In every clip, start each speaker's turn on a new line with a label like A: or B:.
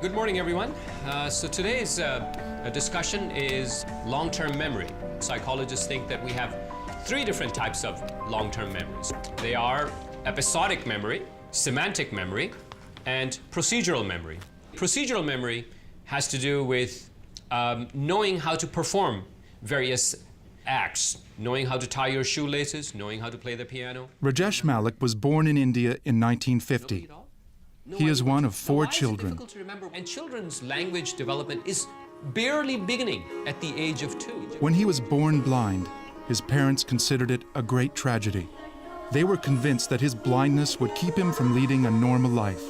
A: Good morning, everyone. So today's discussion is long-term memory. Psychologists think that we have three different types of long-term memories. They are episodic memory, semantic memory, and procedural memory. Procedural memory has to do with knowing how to perform various acts, knowing how to tie your shoelaces, knowing how to play the piano.
B: Rajesh Malik was born in India in 1950. He is one of four children.
A: And children's language development is barely beginning at the age of 2.
B: When he was born blind, his parents considered it a great tragedy. They were convinced that his blindness would keep him from leading a normal life.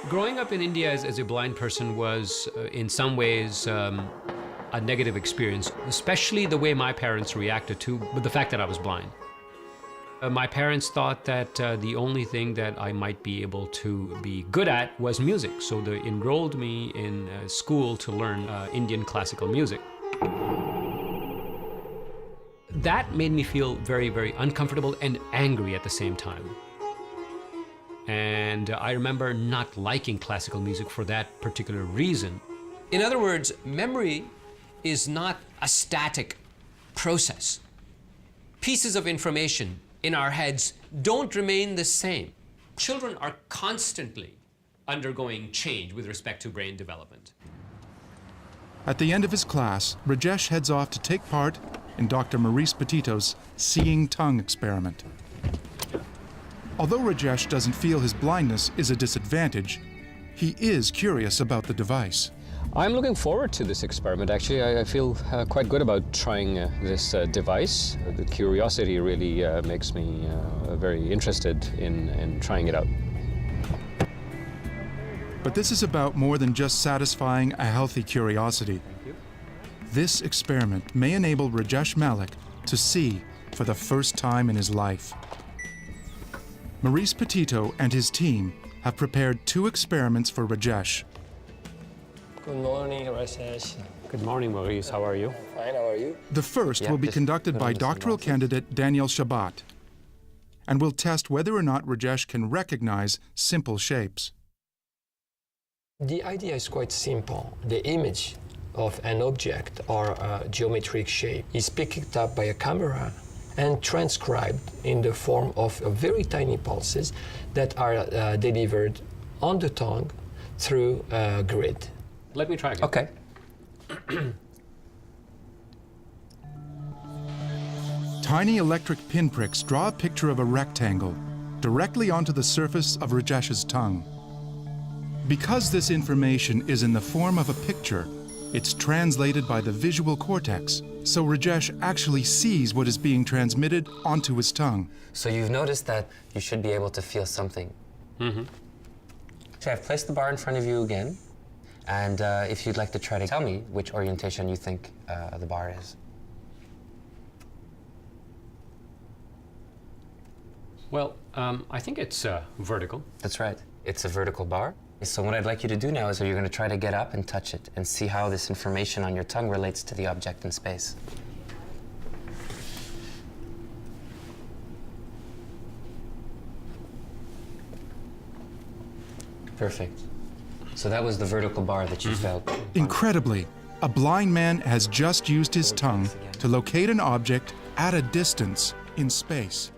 A: Growing up in India as a blind person was, in some ways, a negative experience, especially the way my parents reacted to the fact that I was blind. My parents thought that the only thing that I might be able to be good at was music, so they enrolled me in school to learn Indian classical music. That made me feel very, very uncomfortable and angry at the same time. And I remember not liking classical music for that particular reason. In other words, memory is not a static process. Pieces of information in our heads don't remain the same. Children are constantly undergoing change with respect to brain development.
B: At the end of his class, Rajesh heads off to take part in Dr. Maurice Petito's Seeing Tongue experiment. Although Rajesh doesn't feel his blindness is a disadvantage, he is curious about the device.
A: I'm looking forward to this experiment, actually. I feel quite good about trying this device. The curiosity really makes me very interested in trying it out.
B: But this is about more than just satisfying a healthy curiosity. This experiment may enable Rajesh Malik to see for the first time in his life. Maurice Petito and his team have prepared 2 experiments for Rajesh.
C: Good morning, Rajesh.
A: Good morning, Maurice. How are you?
C: Fine, how are you?
B: The first will be conducted by doctoral candidate Daniel Shabat and will test whether or not Rajesh can recognize simple shapes.
C: The idea is quite simple. The image of an object or a geometric shape is picked up by a camera and transcribed in the form of very tiny pulses that are delivered on the tongue through a grid.
A: Let me try again.
C: Okay.
B: Tiny electric pinpricks draw a picture of a rectangle directly onto the surface of Rajesh's tongue. Because this information is in the form of a picture, it's translated by the visual cortex, so Rajesh actually sees what is being transmitted onto his tongue.
D: So you've noticed that you should be able to feel something. Mm-hmm. So I've placed the bar in front of you again, and if you'd like to try to tell me which orientation you think the bar is.
A: Well, I think it's vertical.
D: That's right. It's a vertical bar. So what I'd like you to do now is you're going to try to get up and touch it and see how this information on your tongue relates to the object in space. Perfect. So that was the vertical bar that you felt.
B: Incredibly, a blind man has just used his tongue to locate an object at a distance in space.